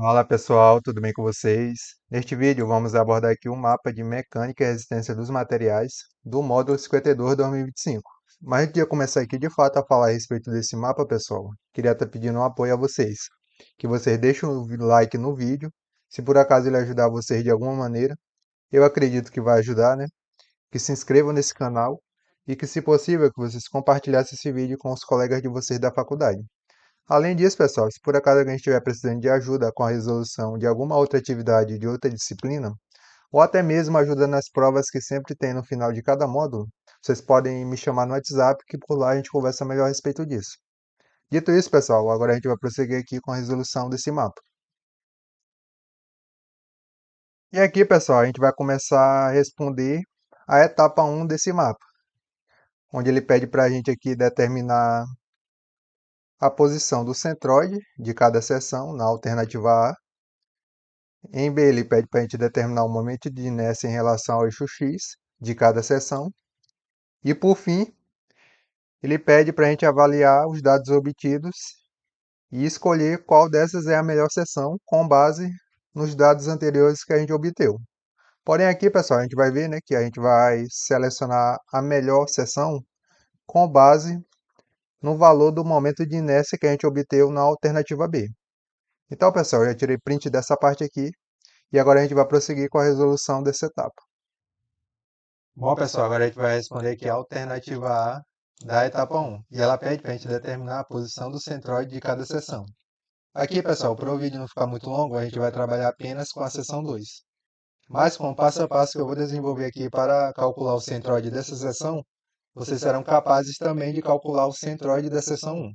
Fala pessoal, tudo bem com vocês? Neste vídeo vamos abordar aqui o mapa de mecânica e resistência dos materiais do módulo 52 2025. Mas antes de eu começar aqui de fato a falar a respeito desse mapa, pessoal, queria estar pedindo um apoio a vocês. Que vocês deixem o like no vídeo, se por acaso ele ajudar vocês de alguma maneira, eu acredito que vai ajudar, né? Que se inscrevam nesse canal e que, se possível, que vocês compartilhassem esse vídeo com os colegas de vocês da faculdade. Além disso, pessoal, se por acaso alguém estiver precisando de ajuda com a resolução de alguma outra atividade de outra disciplina, ou até mesmo ajuda nas provas que sempre tem no final de cada módulo, vocês podem me chamar no WhatsApp que por lá a gente conversa melhor a respeito disso. Dito isso, pessoal, agora a gente vai prosseguir aqui com a resolução desse mapa. E aqui, pessoal, a gente vai começar a responder a etapa 1 desse mapa, onde ele pede para a gente aqui determinar a posição do centroide de cada seção na alternativa A. Em B, ele pede para a gente determinar o momento de inércia em relação ao eixo X de cada seção. E, por fim, ele pede para a gente avaliar os dados obtidos e escolher qual dessas é a melhor seção com base nos dados anteriores que a gente obteve. Porém, aqui, pessoal, a gente vai ver, né, que a gente vai selecionar a melhor seção com base no valor do momento de inércia que a gente obteve na alternativa B. Então, pessoal, eu já tirei print dessa parte aqui e agora a gente vai prosseguir com a resolução dessa etapa. Bom, pessoal, agora a gente vai responder aqui a alternativa A da etapa 1. E ela pede para a gente determinar a posição do centroide de cada seção. Aqui, pessoal, para o vídeo não ficar muito longo, a gente vai trabalhar apenas com a seção 2. Mas com o passo a passo que eu vou desenvolver aqui para calcular o centroide dessa seção, vocês serão capazes também de calcular o centroide da seção 1.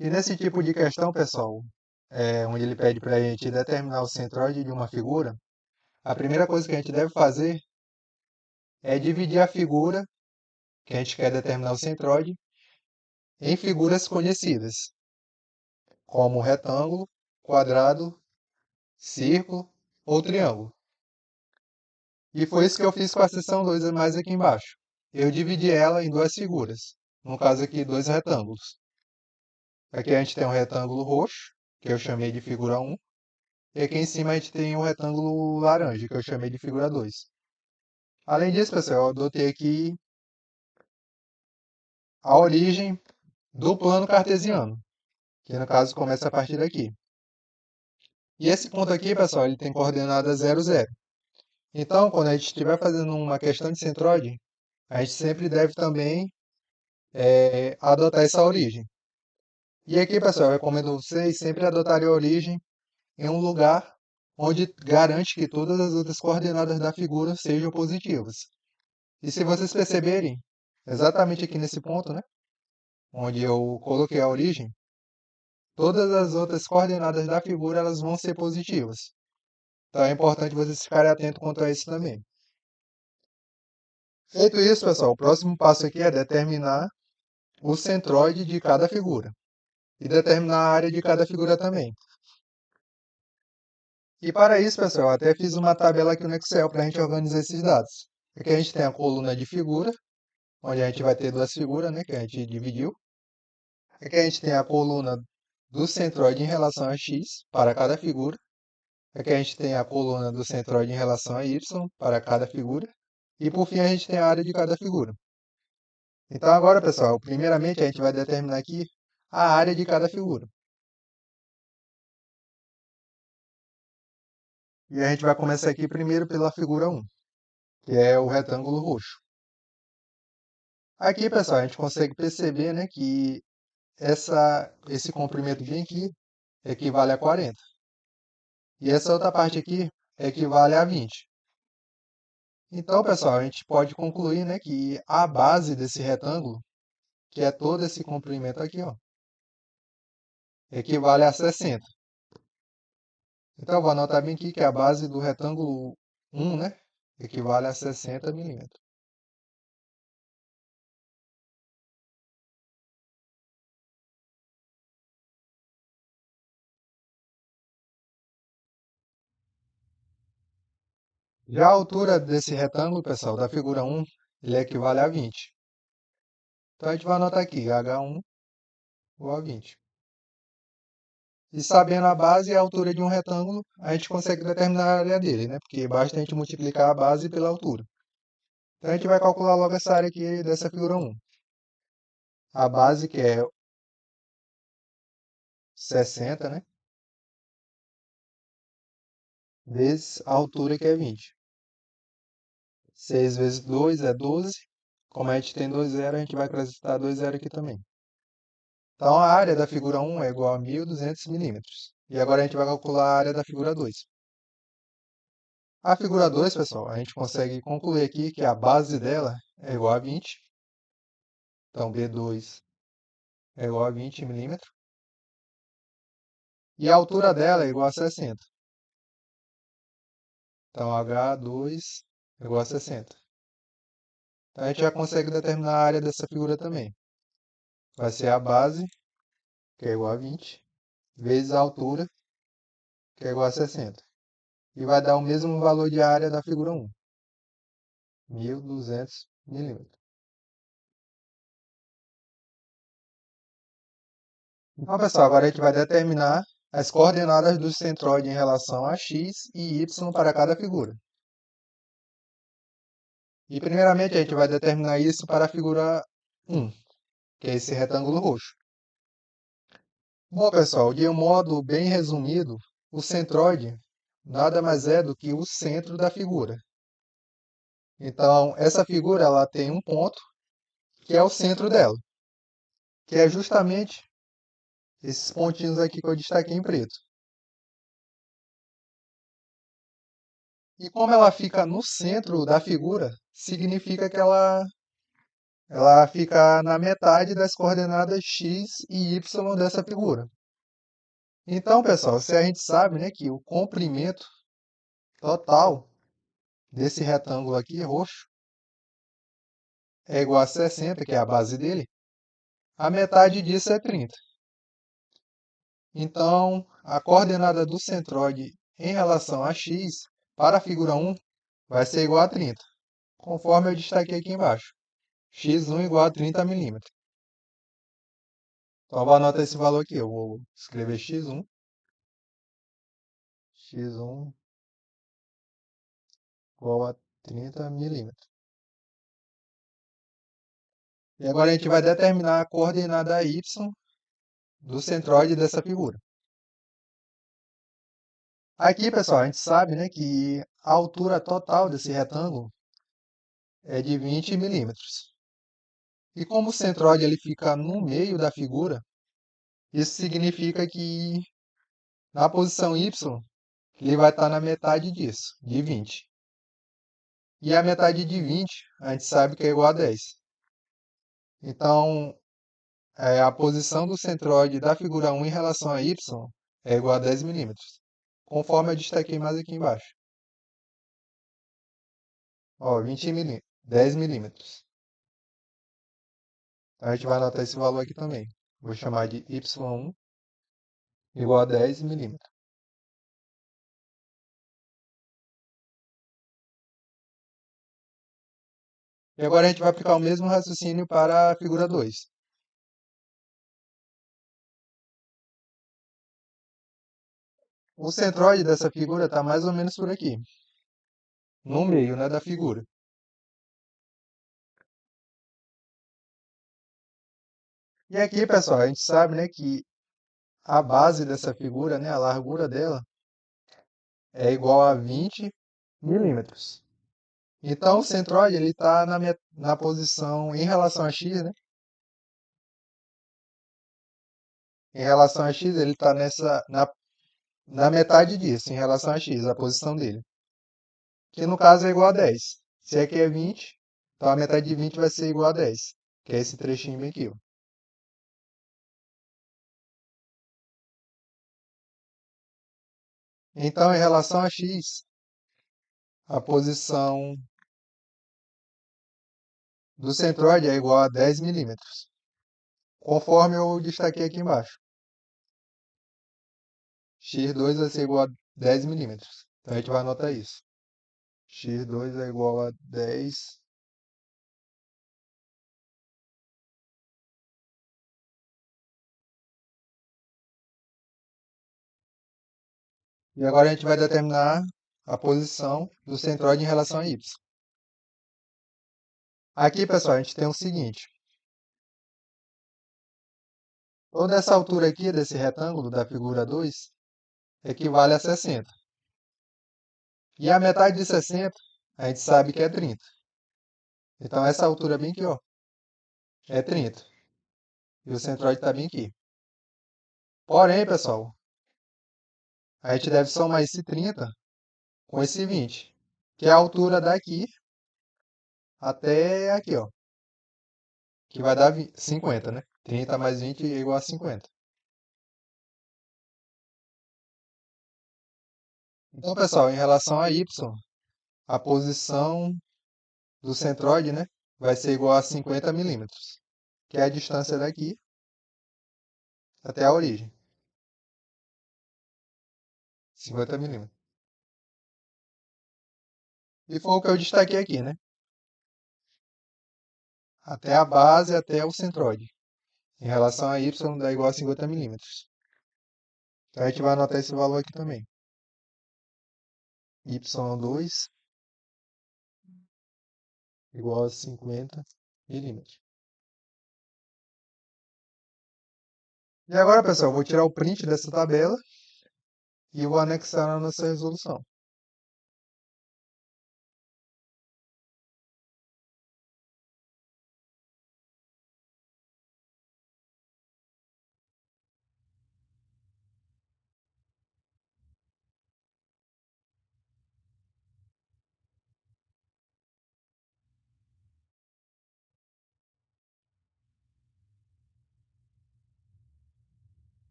E nesse tipo de questão, pessoal, onde ele pede para a gente determinar o centroide de uma figura, a primeira coisa que a gente deve fazer é dividir a figura que a gente quer determinar o centroide em figuras conhecidas, como retângulo, quadrado, círculo ou triângulo. E foi isso que eu fiz com a seção 2 mais aqui embaixo. Eu dividi ela em duas figuras, no caso aqui, dois retângulos. Aqui a gente tem um retângulo roxo, que eu chamei de figura 1, e aqui em cima a gente tem um retângulo laranja, que eu chamei de figura 2. Além disso, pessoal, eu adotei aqui a origem do plano cartesiano, que no caso começa a partir daqui. E esse ponto aqui, pessoal, ele tem coordenada 0, 0. Então, quando a gente estiver fazendo uma questão de centroide, a gente sempre deve também adotar essa origem. E aqui, pessoal, eu recomendo vocês sempre adotarem a origem em um lugar onde garante que todas as outras coordenadas da figura sejam positivas. E se vocês perceberem, exatamente aqui nesse ponto, né, onde eu coloquei a origem, todas as outras coordenadas da figura elas vão ser positivas. Então é importante vocês ficarem atentos quanto a isso também. Feito isso, pessoal, o próximo passo aqui é determinar o centroide de cada figura e determinar a área de cada figura também. E para isso, pessoal, eu até fiz uma tabela aqui no Excel para a gente organizar esses dados. Aqui a gente tem a coluna de figura, onde a gente vai ter duas figuras, né, que a gente dividiu. Aqui a gente tem a coluna do centroide em relação a x para cada figura. Aqui a gente tem a coluna do centroide em relação a y para cada figura. E por fim a gente tem a área de cada figura. Então agora, pessoal, primeiramente a gente vai determinar aqui a área de cada figura. E a gente vai começar aqui primeiro pela figura 1, que é o retângulo roxo. Aqui, pessoal, a gente consegue perceber, né, que esse comprimento bem aqui equivale a 40. E essa outra parte aqui equivale a 20. Então, pessoal, a gente pode concluir, né, que a base desse retângulo, que é todo esse comprimento aqui, ó, equivale a 60. Então, eu vou anotar bem aqui que a base do retângulo 1, né, equivale a 60 milímetros. Já a altura desse retângulo, pessoal, da figura 1, ele equivale a 20. Então, a gente vai anotar aqui, H1 igual a 20. E sabendo a base e a altura de um retângulo, a gente consegue determinar a área dele, né? Porque basta a gente multiplicar a base pela altura. Então a gente vai calcular logo essa área aqui dessa figura 1. A base, que é 60, né? Vezes a altura, que é 20. 6 vezes 2 é 12. Como a gente tem 2 zeros, a gente vai acrescentar 2 zeros aqui também. Então a área da figura 1 é igual a 1.200 milímetros. E agora a gente vai calcular a área da figura 2. A figura 2, pessoal, a gente consegue concluir aqui que a base dela é igual a 20. Então B2 é igual a 20 milímetros. E a altura dela é igual a 60. Então H2 é igual a 60. Então a gente já consegue determinar a área dessa figura também. Vai ser a base, que é igual a 20, vezes a altura, que é igual a 60. E vai dar o mesmo valor de área da figura 1, 1.200 milímetros. Então, pessoal, agora a gente vai determinar as coordenadas do centroide em relação a x e y para cada figura. E, primeiramente, a gente vai determinar isso para a figura 1, que é esse retângulo roxo. Bom, pessoal, de um modo bem resumido, o centroide nada mais é do que o centro da figura. Então, essa figura ela tem um ponto, que é o centro dela, que é justamente esses pontinhos aqui que eu destaquei em preto. E como ela fica no centro da figura, significa que ela fica na metade das coordenadas x e y dessa figura. Então, pessoal, se a gente sabe, né, que o comprimento total desse retângulo aqui roxo é igual a 60, que é a base dele, a metade disso é 30. Então, a coordenada do centroide em relação a x para a figura 1 vai ser igual a 30, conforme eu destaquei aqui embaixo. X1 igual a 30 milímetros. Então, eu vou anotar esse valor aqui. Eu vou escrever x1 igual a 30 milímetros. E agora a gente vai determinar a coordenada y do centroide dessa figura. Aqui, pessoal, a gente sabe, né, que a altura total desse retângulo é de 20 milímetros. E como o centroide ele fica no meio da figura, isso significa que na posição y ele vai estar na metade disso, de 20. E a metade de 20 a gente sabe que é igual a 10. Então, a posição do centroide da figura 1 em relação a y é igual a 10 milímetros, conforme eu destaquei mais aqui embaixo. Ó, 20 milímetros, 10 milímetros. Então, a gente vai anotar esse valor aqui também. Vou chamar de y1 igual a 10 milímetros. E agora a gente vai aplicar o mesmo raciocínio para a figura 2. O centroide dessa figura está mais ou menos por aqui, no meio, né, da figura. E aqui, pessoal, a gente sabe, né, que a base dessa figura, né, a largura dela, é igual a 20 milímetros. Então, o centroide está na posição em relação a x, né? Em relação a x, ele está na metade disso, em relação a x, a posição dele. Que no caso é igual a 10. Se aqui é 20, então a metade de 20 vai ser igual a 10, que é esse trechinho bem aqui, ó. Então, em relação a x, a posição do centroide é igual a 10 milímetros, conforme eu destaquei aqui embaixo. X2 vai ser igual a 10 milímetros. Então, a gente vai anotar isso. X2 é igual a 10 E agora a gente vai determinar a posição do centroide em relação a y. Aqui, pessoal, a gente tem o seguinte. Toda essa altura aqui desse retângulo da figura 2 equivale a 60. E a metade de 60, a gente sabe que é 30. Então, essa altura bem aqui, ó, é 30. E o centroide está bem aqui. Porém, pessoal, a gente deve somar esse 30 com esse 20, que é a altura daqui até aqui, ó, que vai dar 50, né? 30 mais 20 é igual a 50. Então, pessoal, em relação a y, a posição do centroide, né, vai ser igual a 50 milímetros, que é a distância daqui até a origem. 50 milímetros. E foi o que eu destaquei aqui, né? Até a base, até o centroide. Em relação a y, dá igual a 50 milímetros. Então, a gente vai anotar esse valor aqui também. Y2 igual a 50 milímetros. E agora, pessoal, eu vou tirar o print dessa tabela e vou anexar na nossa resolução.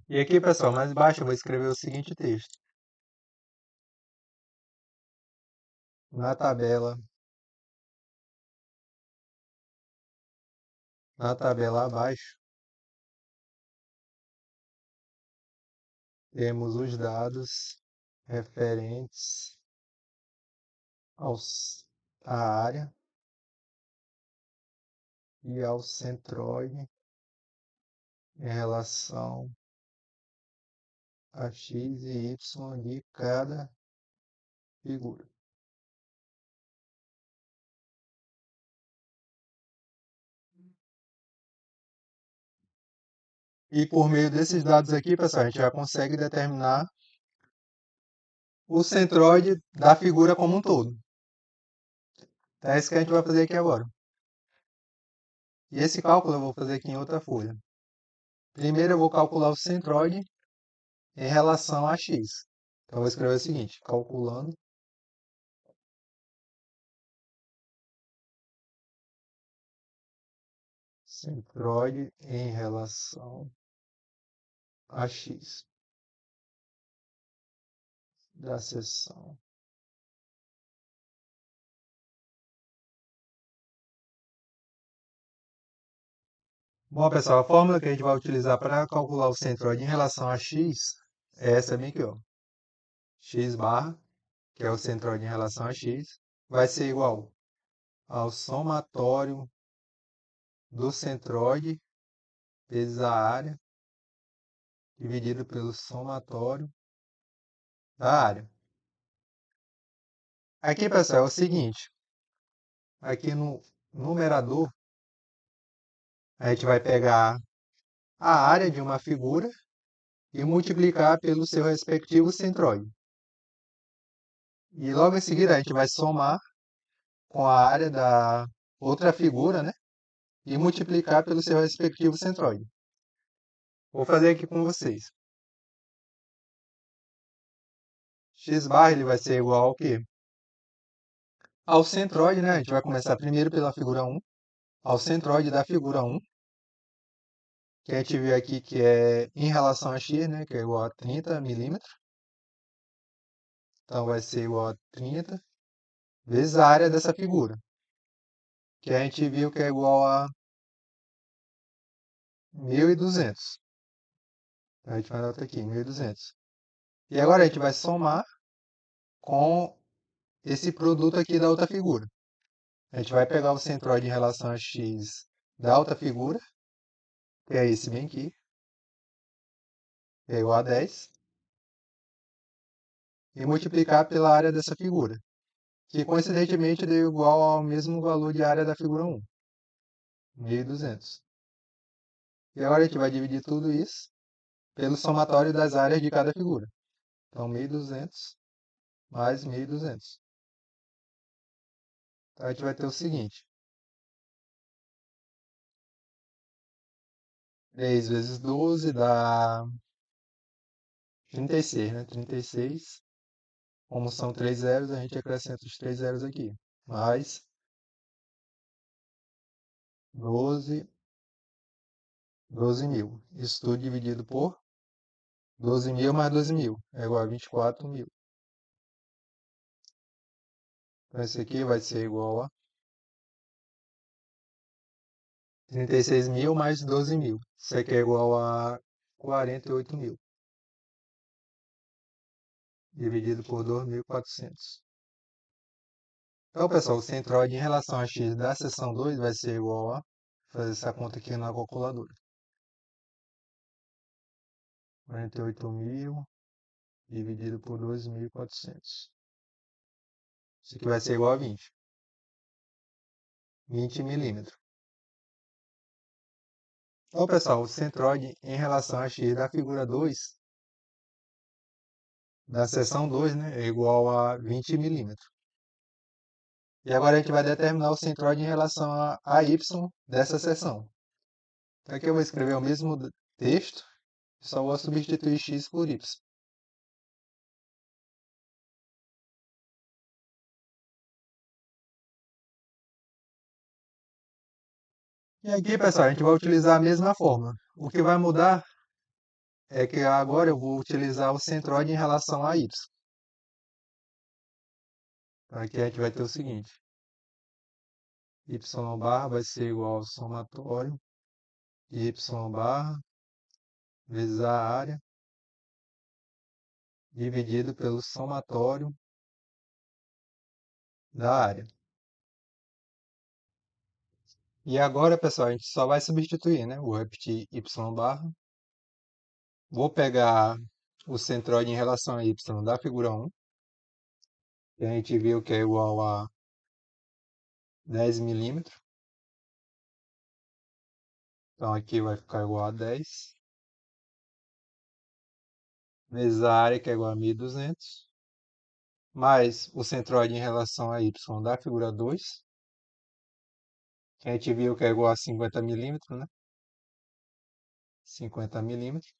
E aqui, pessoal, mais embaixo eu vou escrever o seguinte texto. Na tabela abaixo, temos os dados referentes à área e ao centroide em relação a x e y de cada figura. E por meio desses dados aqui, pessoal, a gente já consegue determinar o centroide da figura como um todo. Então é isso que a gente vai fazer aqui agora. E esse cálculo eu vou fazer aqui em outra folha. Primeiro eu vou calcular o centroide em relação a x. Então eu vou escrever o seguinte, calculando centroide em relação a x da seção. Bom, pessoal, a fórmula que a gente vai utilizar para calcular o centroide em relação a x é essa bem aqui, ó. X barra, que é o centroide em relação a x, vai ser igual ao somatório do centroide vezes a área dividido pelo somatório da área. Aqui, pessoal, é o seguinte. Aqui no numerador, a gente vai pegar a área de uma figura e multiplicar pelo seu respectivo centroide. E logo em seguida, a gente vai somar com a área da outra figura, né? E multiplicar pelo seu respectivo centroide. Vou fazer aqui com vocês. X barra ele vai ser igual ao quê? Ao centroide, né? A gente vai começar primeiro pela figura 1, ao centroide da figura 1, que a gente viu aqui que é em relação a x, né? Que é igual a 30 milímetros. Então vai ser igual a 30 vezes a área dessa figura, que a gente viu que é igual a 1.200. A gente vai anotar aqui, 1.200. E agora a gente vai somar com esse produto aqui da outra figura. A gente vai pegar o centroide em relação a x da outra figura, que é esse bem aqui, que é igual a 10, e multiplicar pela área dessa figura, que coincidentemente deu igual ao mesmo valor de área da figura 1, 1.200. E agora a gente vai dividir tudo isso pelo somatório das áreas de cada figura. Então, 1.200 mais 1.200. Então, a gente vai ter o seguinte: 3 vezes 12 dá 36, né? 36. Como são 3 zeros, a gente acrescenta os 3 zeros aqui. Mais 12, 12.000. Isso tudo dividido por 12.000 mais 12.000 é igual a 24.000. Então, esse aqui vai ser igual a 36.000 mais 12.000. Isso aqui é igual a 48.000. Dividido por 2.400. Então, pessoal, o centroide em relação a x da seção 2 vai ser igual a... Vou fazer essa conta aqui na calculadora. 48.000 dividido por 2.400. Isso aqui vai ser igual a 20. 20 milímetros. Então, pessoal, o centroide em relação a x da figura 2, da seção 2, né, é igual a 20 milímetros. E agora a gente vai determinar o centroide em relação a y dessa seção. Então, aqui eu vou escrever o mesmo texto, só vou substituir x por y. E aqui, pessoal, a gente vai utilizar a mesma fórmula. O que vai mudar é que agora eu vou utilizar o centroide em relação a y. Então, aqui a gente vai ter o seguinte: y barra vai ser igual ao somatório de y barra vezes a área dividido pelo somatório da área. E agora, pessoal, a gente só vai substituir, né? Vou repetir y barra. Vou pegar o centroide em relação a y da figura 1, que a gente viu que é igual a 10 milímetros. Então, aqui vai ficar igual a 10 vezes a área, que é igual a 1.200, mais o centroide em relação a y da figura 2, que a gente viu que é igual a 50 milímetros, né? 50 milímetros,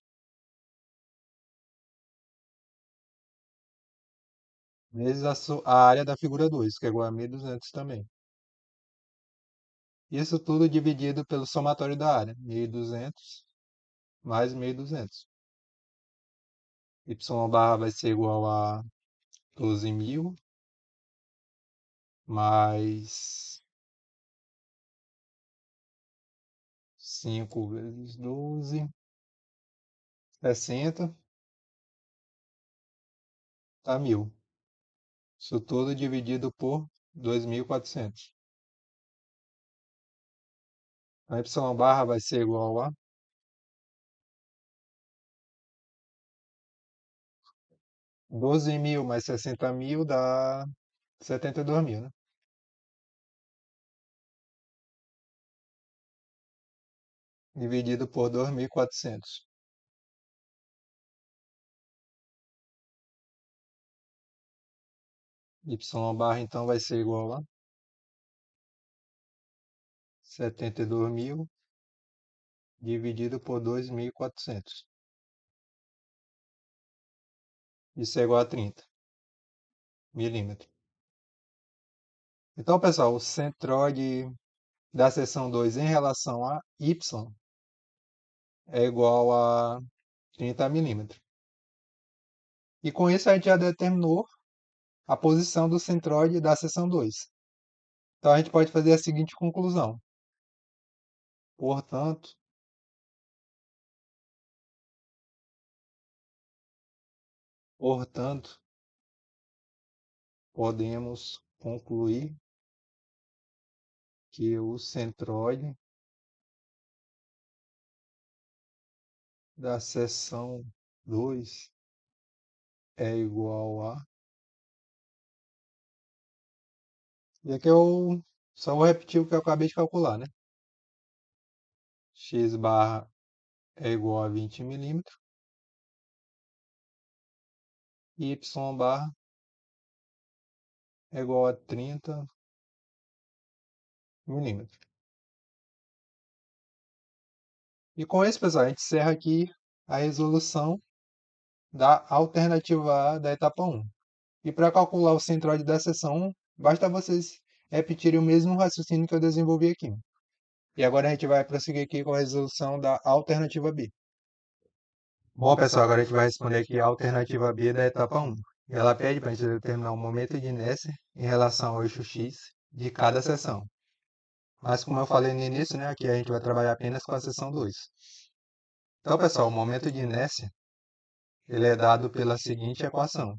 vezes a área da figura 2, que é igual a 1.200 também. Isso tudo dividido pelo somatório da área, 1.200 mais 1.200. Y barra vai ser igual a 12.000 mais 5 vezes 12, 60, tá 1.000. Isso tudo dividido por 2.400. A Y barra vai ser igual a 12.000 mais 60.000 dá 72.000, né? Dividido por 2.400. Y barra então vai ser igual a 72.000 dividido por 2.400. Isso é igual a 30 milímetros. Então, pessoal, o centroide da seção 2 em relação a y é igual a 30 milímetros. E com isso a gente já determinou a posição do centroide da seção 2. Então a gente pode fazer a seguinte conclusão. Portanto, podemos concluir que o centroide da seção 2 é igual a... E aqui eu só vou repetir o que eu acabei de calcular, né? X barra é igual a 20 milímetros. E Y barra é igual a 30 milímetros. E com isso, pessoal, a gente encerra aqui a resolução da alternativa A da etapa 1. E para calcular o centroide da seção 1, basta vocês repetirem o mesmo raciocínio que eu desenvolvi aqui. E agora a gente vai prosseguir aqui com a resolução da alternativa B. Bom, pessoal, agora a gente vai responder aqui a alternativa B da etapa 1. E ela pede para a gente determinar o momento de inércia em relação ao eixo X de cada seção. Mas como eu falei no início, né, aqui a gente vai trabalhar apenas com a seção 2. Então, pessoal, o momento de inércia ele é dado pela seguinte equação.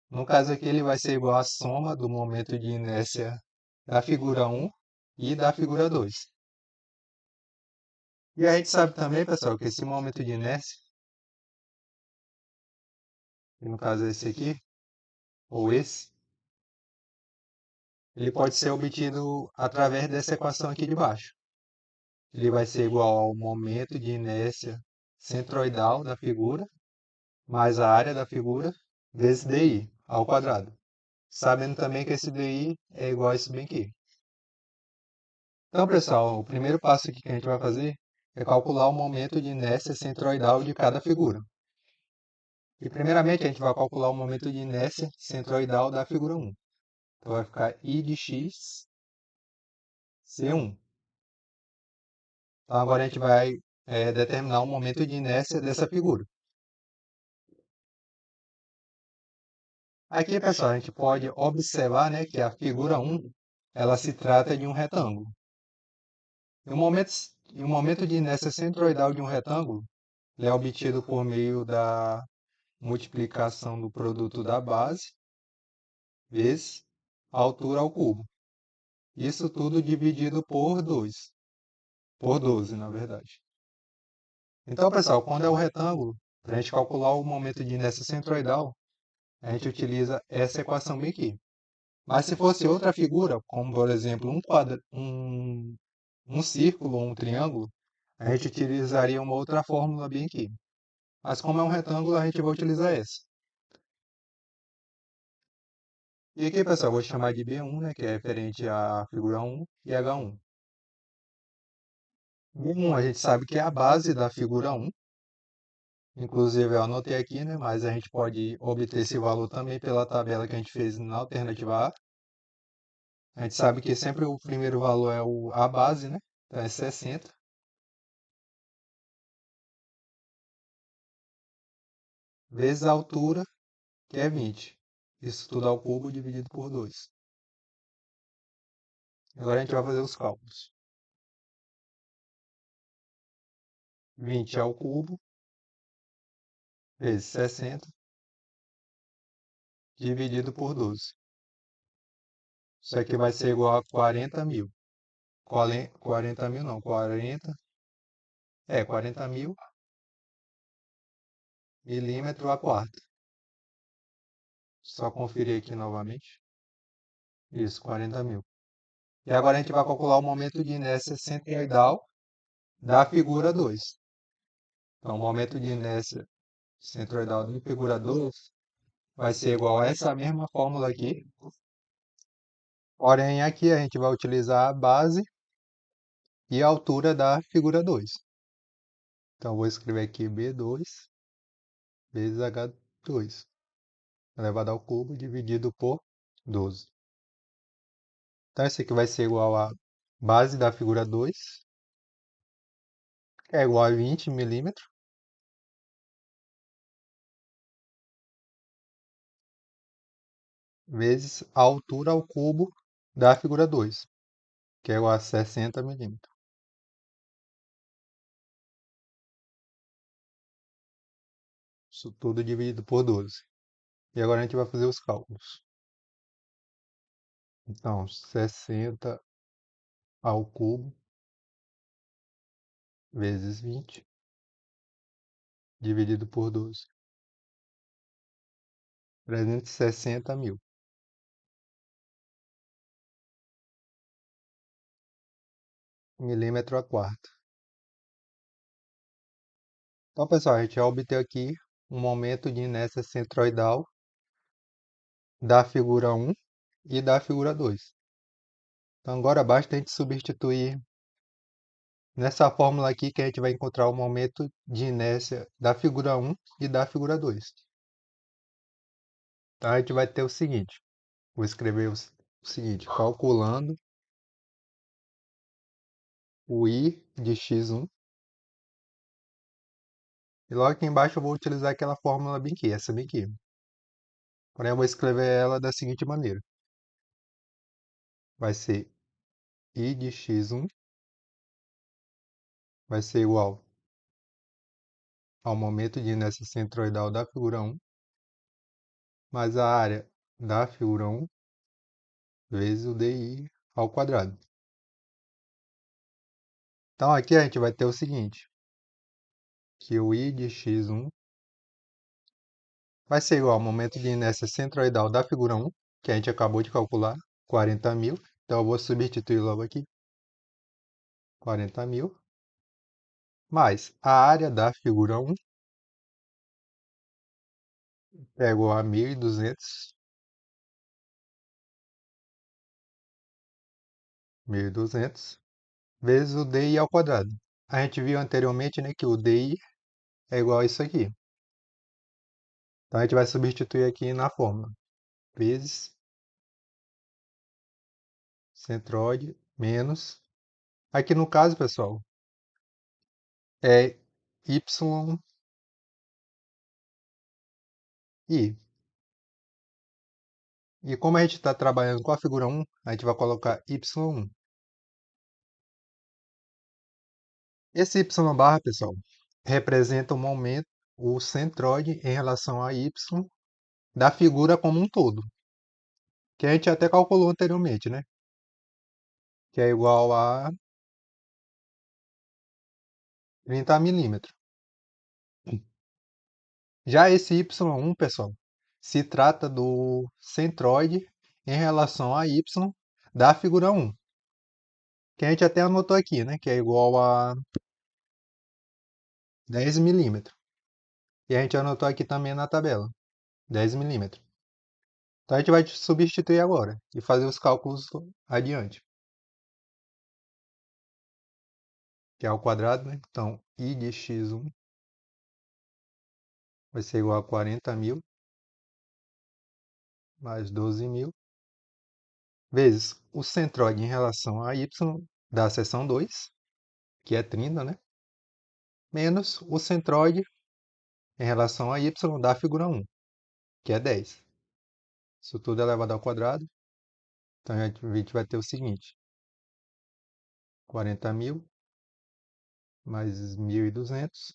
No caso aqui, ele vai ser igual à soma do momento de inércia da figura 1 e da figura 2. E a gente sabe também, pessoal, que esse momento de inércia, que no caso é esse aqui, ou esse, ele pode ser obtido através dessa equação aqui de baixo. Ele vai ser igual ao momento de inércia centroidal da figura, mais a área da figura, vezes DI, ao quadrado. Sabendo também que esse DI é igual a isso bem aqui. Então, pessoal, o primeiro passo aqui que a gente vai fazer é calcular o momento de inércia centroidal de cada figura. E, primeiramente, a gente vai calcular o momento de inércia centroidal da figura 1. Então, vai ficar I de x, C1. Então, agora a gente vai determinar o momento de inércia dessa figura. Aqui, pessoal, a gente pode observar, né, que a figura 1 ela se trata de um retângulo. E o momento de inércia centroidal de um retângulo ele é obtido por meio da multiplicação do produto da base vezes a altura ao cubo. Isso tudo dividido por 2. Por 12, na verdade. Então, pessoal, quando é o retângulo, para a gente calcular o momento de inércia centroidal, a gente utiliza essa equação bem aqui. Mas se fosse outra figura, como por exemplo um círculo ou um triângulo, a gente utilizaria uma outra fórmula bem aqui. Mas como é um retângulo, a gente vai utilizar essa. E aqui, pessoal, eu vou chamar de B1, né, que é referente à figura 1 e H1. B1 a gente sabe que é a base da figura 1. Inclusive, eu anotei aqui, né, mas a gente pode obter esse valor também pela tabela que a gente fez na alternativa A. A gente sabe que sempre o primeiro valor é a base, né? Então é 60. Vezes a altura, que é 20. Isso tudo ao cubo dividido por 2. Agora a gente vai fazer os cálculos. 20 ao cubo vezes 60 dividido por 12. Isso aqui vai ser igual a 40 mil. 40 mil não, 40 mil milímetro a quarta. Só conferir aqui novamente. Isso, 40 mil. E agora a gente vai calcular o momento de inércia centroidal da figura 2. Então, o momento de inércia centroidal da figura 2 vai ser igual a essa mesma fórmula aqui. Porém, aqui a gente vai utilizar a base e a altura da figura 2. Então, vou escrever aqui B2 vezes H2, elevado ao cubo, dividido por 12. Então, esse aqui vai ser igual a base da figura 2, que é igual a 20 milímetros, vezes a altura ao cubo da figura 2, que é igual a 60 milímetros. Isso tudo dividido por 12. E agora a gente vai fazer os cálculos. Então, 60 ao cubo vezes 20 dividido por 12. 360.000 milímetro a quarto. Então, pessoal, a gente já obteve aqui um momento de inércia centroidal da figura 1 e da figura 2. Então, agora basta a gente substituir nessa fórmula aqui que a gente vai encontrar o momento de inércia da figura 1 e da figura 2. Então, a gente vai ter o seguinte. Vou escrever o seguinte, calculando o I de x1. E logo aqui embaixo eu vou utilizar aquela fórmula bem aqui, essa bem aqui. Porém, eu vou escrever ela da seguinte maneira. Vai ser I de x1 vai ser igual ao momento de inércia centroidal da figura 1 mais a área da figura 1 vezes o DI ao quadrado. Então aqui a gente vai ter o seguinte, que o I de x1 vai ser igual ao momento de inércia centroidal da figura 1, que a gente acabou de calcular, 40.000. Então eu vou substituir logo aqui, 40.000, mais a área da figura 1 é igual a 1.200, 1.200 vezes o DI ao quadrado. A gente viu anteriormente, né, que o DI é igual a isso aqui. Então a gente vai substituir aqui na fórmula. Vezes centroide menos. Aqui no caso, pessoal, é YI. E como a gente está trabalhando com a figura 1, a gente vai colocar Y1. Esse Y barra, pessoal, representa o momento, o centroide em relação a Y da figura como um todo. Que a gente até calculou anteriormente, né? Que é igual a 30 milímetros. Já esse Y1, pessoal, se trata do centroide em relação a Y da figura 1. Que a gente até anotou aqui, né? Que é igual a 10 milímetros. E a gente anotou aqui também na tabela, 10 milímetros. Então a gente vai substituir agora e fazer os cálculos adiante. Que é ao quadrado, né? Então, I de x1 vai ser igual a 40.000 mais 12.000 vezes o centroide em relação a y da seção 2, que é 30, né? Menos o centroide em relação a y da figura 1, que é 10. Isso tudo é elevado ao quadrado. Então a gente vai ter o seguinte, 40.000 mais 1.200.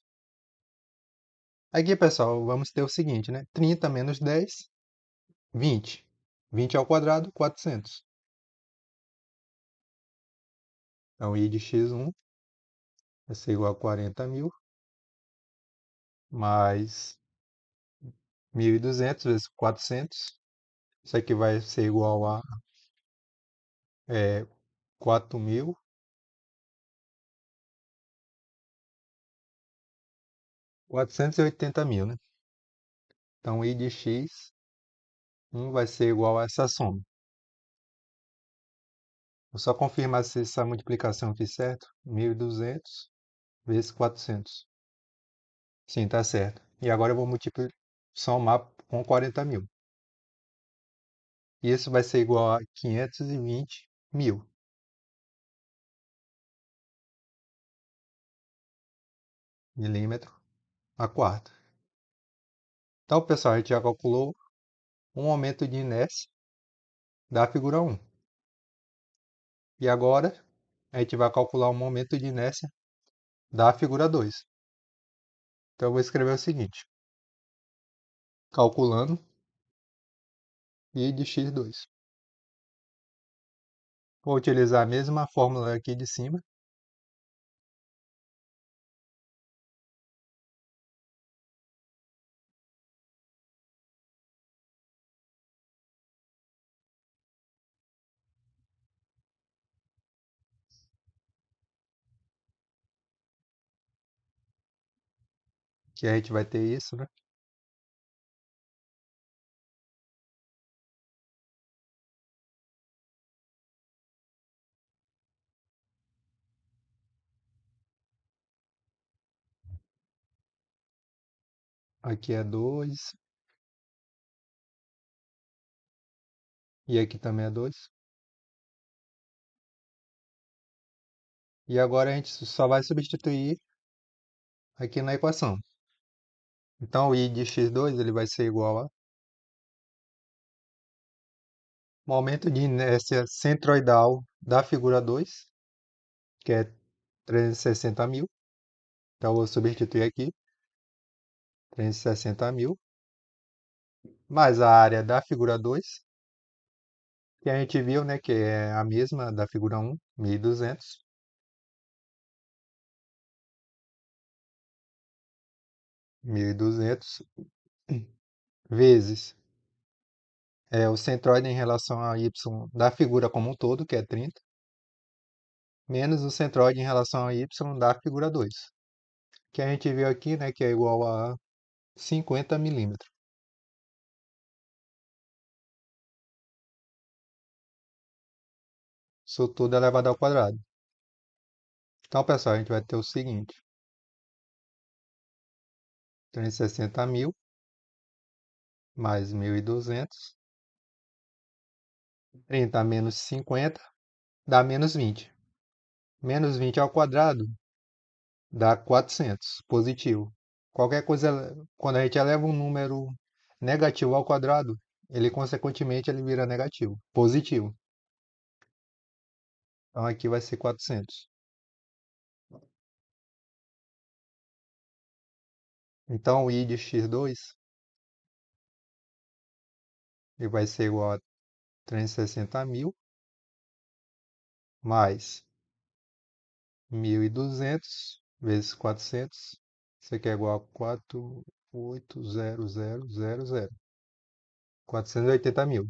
Aqui, pessoal, vamos ter o seguinte, né? 30 menos 10, 20. 20 ao quadrado, 400. Então, I de x1 vai ser igual a 40.000 mais 1.200 vezes 400. Isso aqui vai ser igual a 4.000. 480.000, né? Então, I de x1 vai ser igual a essa soma. Vou só confirmar se essa multiplicação fiz certo. 1.200 vezes 400. Sim, tá certo. E agora eu vou somar com 40.000. E isso vai ser igual a 520.000 milímetros a quarto. Então, pessoal, a gente já calculou um momento de inércia da figura 1. E agora a gente vai calcular o momento de inércia da figura 2. Então, eu vou escrever o seguinte. Calculando I de x2. Vou utilizar a mesma fórmula aqui de cima. que a gente vai ter isso, né? Aqui é 2 e aqui também é 2. E agora a gente só vai substituir aqui na equação. Então o i de x2 ele vai ser igual a momento de inércia centroidal da figura 2, que é 360 mil. Então eu vou substituir aqui 360 mil, mais a área da figura 2, que a gente viu, né, que é a mesma da figura 1, 1.200, vezes o centroide em relação a y da figura como um todo, que é 30, menos o centroide em relação a y da figura 2, que a gente viu aqui, né, que é igual a 50 milímetros. Isso tudo elevado ao quadrado. Então, pessoal, a gente vai ter o seguinte: 360 mil mais 1.200, 30 menos 50 dá menos 20. Menos 20 ao quadrado dá 400, positivo. Qualquer coisa, quando a gente eleva um número negativo ao quadrado, ele consequentemente ele vira negativo, positivo. Então aqui vai ser 400. Então o i de x2 ele vai ser igual a 360 mil mais 1.200 vezes 400. Isso aqui é igual a 480.000. 480 mil.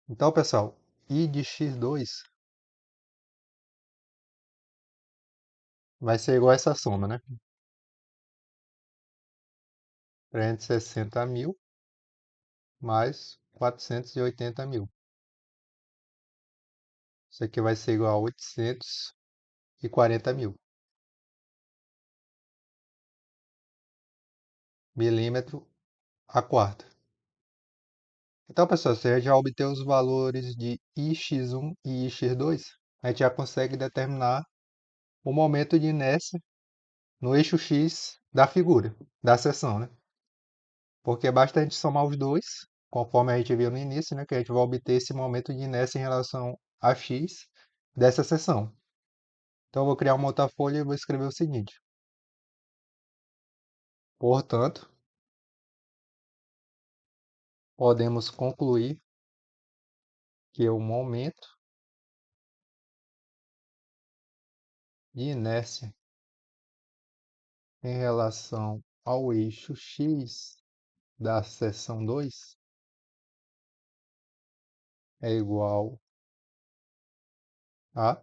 Então, pessoal, i de x2 vai ser igual a essa soma, né? 360 mil mais 480 mil. Isso aqui vai ser igual a 840 mil milímetro a quarta. Então, pessoal, você já obteve os valores de ix1 e ix2, a gente já consegue determinar o momento de inércia no eixo x da figura, da seção, né? Porque basta a gente somar os dois, conforme a gente viu no início, né? Que a gente vai obter esse momento de inércia em relação a x dessa seção. Então, eu vou criar uma outra folha e vou escrever o seguinte: portanto, podemos concluir que o momento de inércia em relação ao eixo x da seção 2 é igual a,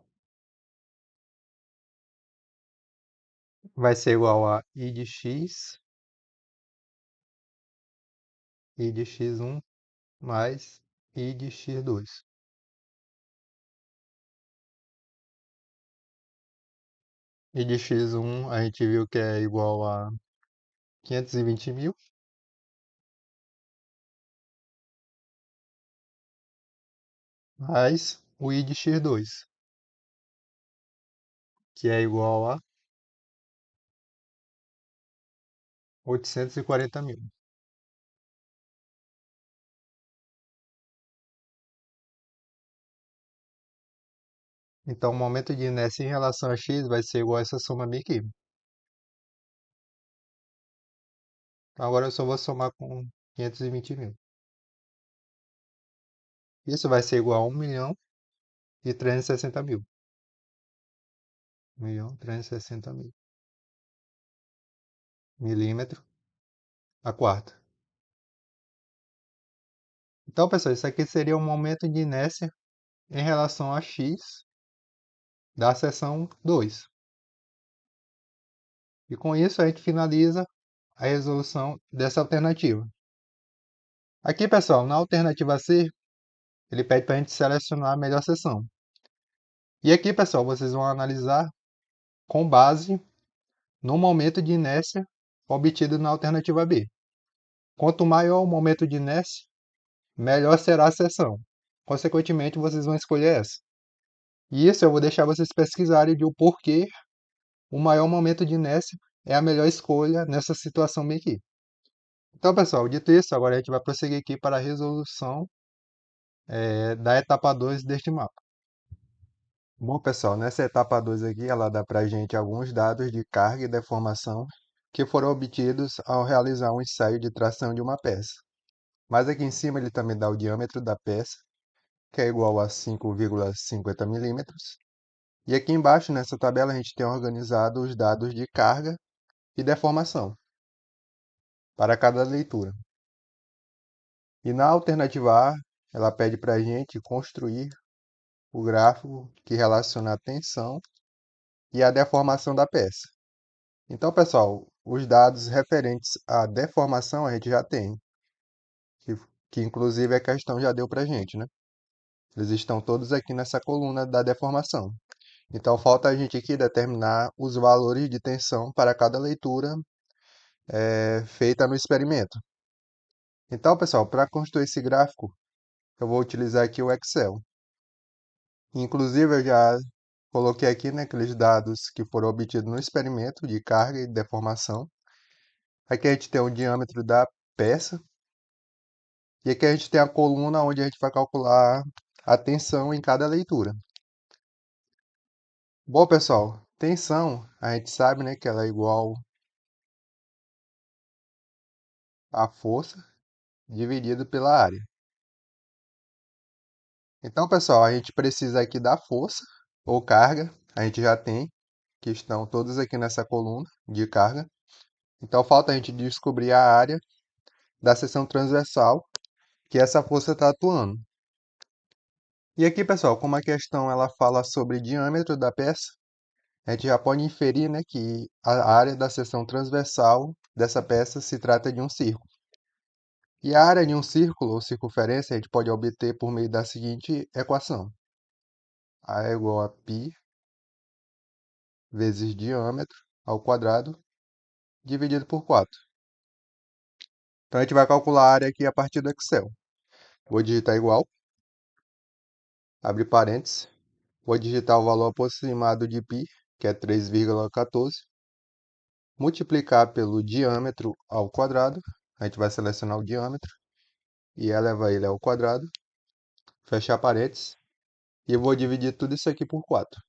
vai ser igual a i de x1 mais i de x2. I de x1 a gente viu que é igual a 520 mil, mais o i de x2, que é igual a 840 mil. Então, o momento de inércia em relação a x vai ser igual a essa soma minha aqui. Então, agora eu só vou somar com 520 mil. Isso vai ser igual a 1.360.000. 1.360.000 milímetro a quarta. Então, pessoal, isso aqui seria o momento de inércia em relação a x da seção 2. E com isso a gente finaliza a resolução dessa alternativa. Aqui, pessoal, na alternativa C, ele pede para a gente selecionar a melhor seção. E aqui, pessoal, vocês vão analisar com base no momento de inércia obtido na alternativa B. Quanto maior o momento de inércia, melhor será a seção. Consequentemente, vocês vão escolher essa. E isso eu vou deixar vocês pesquisarem de o porquê o maior momento de inércia é a melhor escolha nessa situação bem aqui. Então, pessoal, dito isso, agora a gente vai prosseguir aqui para a resolução da etapa 2 deste mapa. Bom, pessoal, nessa etapa 2 aqui, ela dá para a gente alguns dados de carga e deformação que foram obtidos ao realizar um ensaio de tração de uma peça. Mas aqui em cima ele também dá o diâmetro da peça, que é igual a 5,50 milímetros. E aqui embaixo, nessa tabela, a gente tem organizado os dados de carga e deformação para cada leitura. E na alternativa A, ela pede para a gente construir o gráfico que relaciona a tensão e a deformação da peça. Então, pessoal, os dados referentes à deformação a gente já tem, que, que inclusive a questão já deu para a gente, né? Eles estão todos aqui nessa coluna da deformação. Então, falta a gente aqui determinar os valores de tensão para cada leitura feita no experimento. Então, pessoal, para construir esse gráfico, eu vou utilizar aqui o Excel. Inclusive, eu já coloquei aqui, né, aqueles dados que foram obtidos no experimento de carga e deformação. Aqui a gente tem o diâmetro da peça. E aqui a gente tem a coluna onde a gente vai calcular a tensão em cada leitura. Bom, pessoal, tensão, a gente sabe, né, que ela é igual a força dividido pela área. Então, pessoal, a gente precisa aqui da força ou carga, a gente já tem, que estão todos aqui nessa coluna de carga. Então, falta a gente descobrir a área da seção transversal que essa força está atuando. E aqui, pessoal, como a questão ela fala sobre diâmetro da peça, a gente já pode inferir, né, que a área da seção transversal dessa peça se trata de um círculo. E a área de um círculo ou circunferência a gente pode obter por meio da seguinte equação. A é igual a π vezes diâmetro ao quadrado dividido por 4. Então a gente vai calcular a área aqui a partir do Excel. Vou digitar igual, abre parênteses, vou digitar o valor aproximado de π, que é 3,14, multiplicar pelo diâmetro ao quadrado, a gente vai selecionar o diâmetro e elevar ele ao quadrado, fechar parênteses, e eu vou dividir tudo isso aqui por 4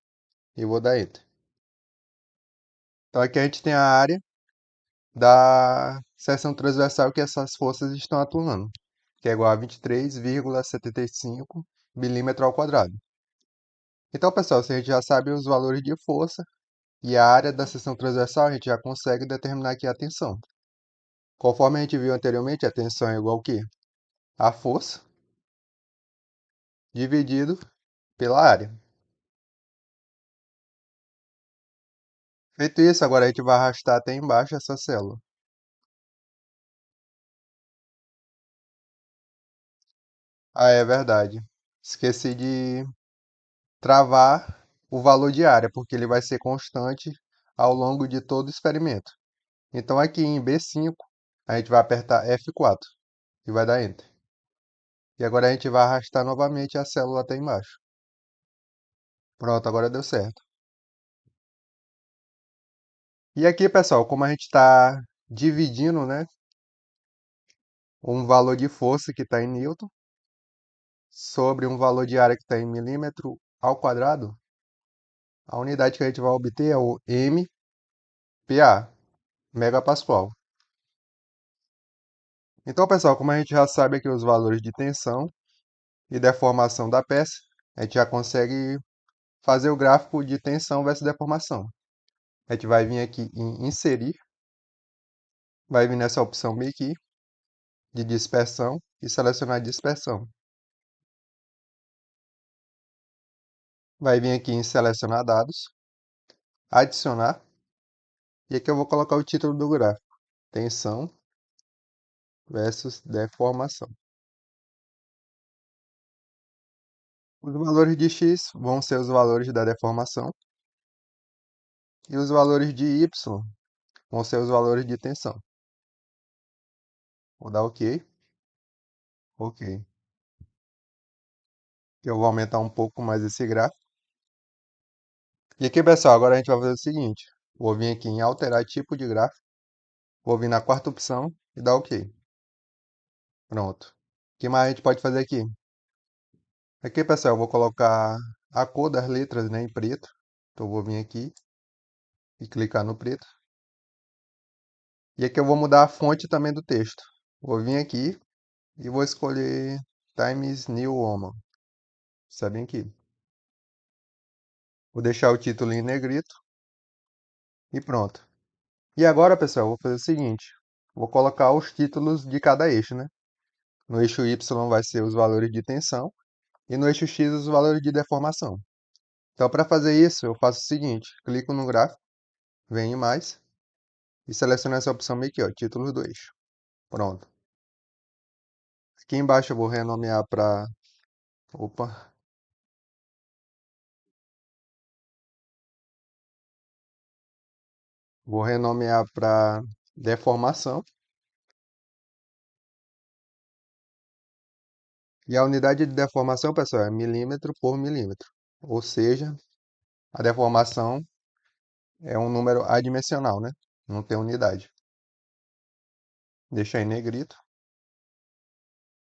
e vou dar Enter. Então aqui a gente tem a área da seção transversal que essas forças estão atuando, que é igual a 23,75 milímetro ao quadrado. Então, pessoal, se a gente já sabe os valores de força e a área da seção transversal, a gente já consegue determinar aqui a tensão. Conforme a gente viu anteriormente, a tensão é igual ao quê? A força dividido pela área. Feito isso, agora a gente vai arrastar até embaixo essa célula. Ah, é verdade. Esqueci de travar o valor de área, porque ele vai ser constante ao longo de todo o experimento. Então aqui em B5, a gente vai apertar F4 e vai dar Enter. E agora a gente vai arrastar novamente a célula até embaixo. Pronto, agora deu certo. E aqui, pessoal, como a gente está dividindo, né, um valor de força que está em newton sobre um valor de área que está em milímetro ao quadrado, a unidade que a gente vai obter é o MPa, megapascal. Então, pessoal, como a gente já sabe aqui os valores de tensão e deformação da peça, a gente já consegue fazer o gráfico de tensão versus deformação. A gente vai vir aqui em inserir, vai vir nessa opção bem aqui, de dispersão, e selecionar dispersão. Vai vir aqui em selecionar dados, adicionar, E aqui eu vou colocar o título do gráfico: tensão versus deformação. Os valores de x vão ser os valores da deformação e os valores de y vão ser os valores de tensão. Vou dar OK. OK. Eu vou aumentar um pouco mais esse gráfico. E aqui, pessoal, agora a gente vai fazer o seguinte. Vou vir aqui em alterar tipo de gráfico. Vou vir na quarta opção e dar OK. Pronto. O que mais a gente pode fazer aqui? Aqui, pessoal, eu vou colocar a cor das letras, né, em preto. Então, eu vou vir aqui e clicar no preto. E aqui eu vou mudar a fonte também do texto. Vou vir aqui e vou escolher Times New Roman. Sabem aqui. Vou deixar o título em negrito e pronto. E agora, pessoal, eu vou fazer o seguinte. Vou colocar os títulos de cada eixo, né? No eixo Y vai ser os valores de tensão e no eixo X os valores de deformação. Então, para fazer isso, eu faço o seguinte. Clico no gráfico, venho em mais e seleciono essa opção aqui, ó, títulos do eixo. Pronto. Aqui embaixo eu vou renomear para... Opa. Vou renomear para deformação. E a unidade de deformação, pessoal, é milímetro por milímetro. Ou seja, a deformação é um número adimensional, né? Não tem unidade. Deixa em negrito.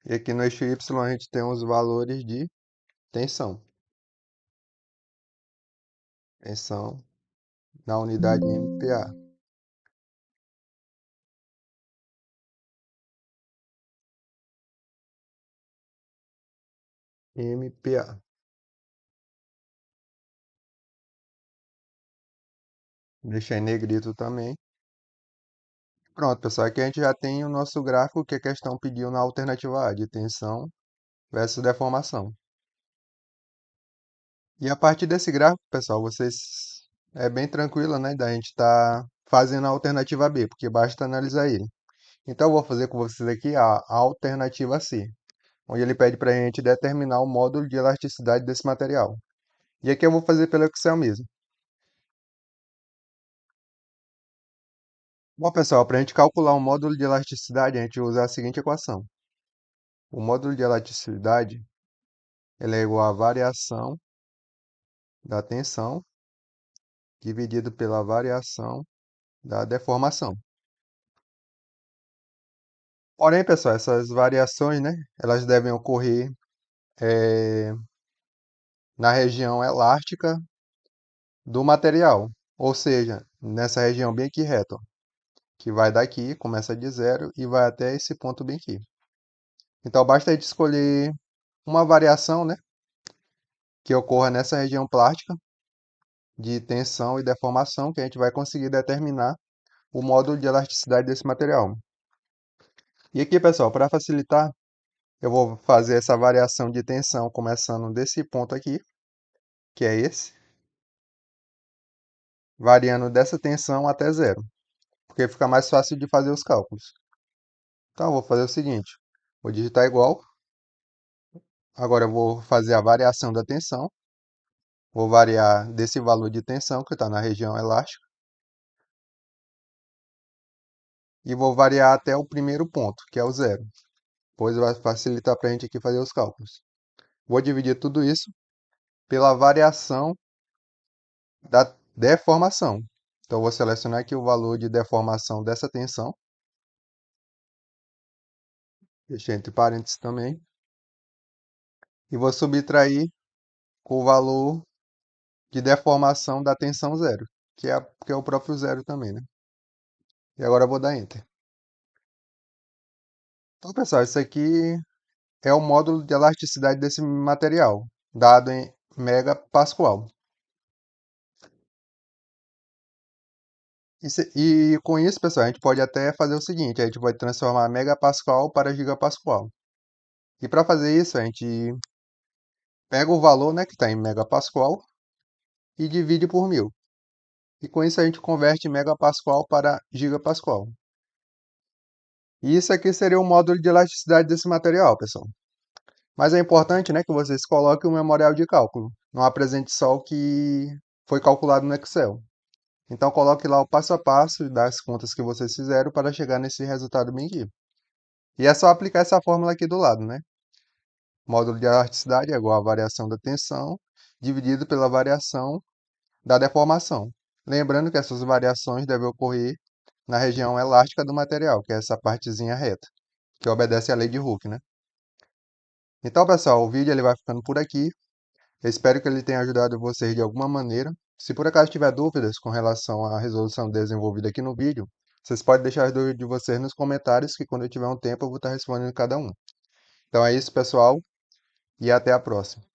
E aqui no eixo Y a gente tem os valores de tensão. Tensão na unidade MPa. MPa. Deixa em negrito também. Pronto, pessoal. Aqui a gente já tem o nosso gráfico que a questão pediu na alternativa A, de tensão versus deformação. E a partir desse gráfico, pessoal, vocês é bem tranquilo, né, da gente estar fazendo a alternativa B, porque basta analisar ele. Então eu vou fazer com vocês aqui a alternativa C, onde ele pede para a gente determinar o módulo de elasticidade desse material. E aqui eu vou fazer pelo Excel mesmo. Bom, pessoal, para a gente calcular o módulo de elasticidade, a gente usa a seguinte equação. O módulo de elasticidade ele é igual à variação da tensão dividido pela variação da deformação. Porém, pessoal, essas variações, né, elas devem ocorrer na região elástica do material, ou seja, nessa região bem aqui reta, ó, que vai daqui, começa de zero e vai até esse ponto bem aqui. Então, basta a gente escolher uma variação, né, que ocorra nessa região plástica de tensão e deformação, que a gente vai conseguir determinar o módulo de elasticidade desse material. E aqui, pessoal, para facilitar, eu vou fazer essa variação de tensão começando desse ponto aqui, que é esse, variando dessa tensão até zero, porque fica mais fácil de fazer os cálculos. Então, eu vou fazer o seguinte, vou digitar igual, agora eu vou fazer a variação da tensão, vou variar desse valor de tensão que está na região elástica, e vou variar até o primeiro ponto, que é o zero, pois vai facilitar para a gente aqui fazer os cálculos. Vou dividir tudo isso pela variação da deformação. Então, vou selecionar aqui o valor de deformação dessa tensão, deixei entre parênteses também, e vou subtrair com o valor de deformação da tensão zero, que é o próprio zero também, né? E agora eu vou dar Enter. Então, pessoal, isso aqui é o módulo de elasticidade desse material, dado em megapascal. E com isso, pessoal, a gente pode até fazer o seguinte, a gente vai transformar megapascal para gigapascal. E para fazer isso, a gente pega o valor, né, que está em megapascal e divide por 1000. e com isso a gente converte megapascal para gigapascal. E isso aqui seria o módulo de elasticidade desse material, pessoal. Mas é importante, né, que vocês coloquem o memorial de cálculo. Não apresente só o que foi calculado no Excel. Então coloque lá o passo a passo das contas que vocês fizeram para chegar nesse resultado bem aqui. E é só aplicar essa fórmula aqui do lado, né? Módulo de elasticidade é igual à variação da tensão dividido pela variação da deformação. Lembrando que essas variações devem ocorrer na região elástica do material, que é essa partezinha reta, que obedece à lei de Hooke, né? Então, pessoal, o vídeo ele vai ficando por aqui. Eu espero que ele tenha ajudado vocês de alguma maneira. Se por acaso tiver dúvidas com relação à resolução desenvolvida aqui no vídeo, vocês podem deixar as dúvidas de vocês nos comentários, que quando eu tiver um tempo eu vou estar respondendo cada um. Então é isso, pessoal, e até a próxima.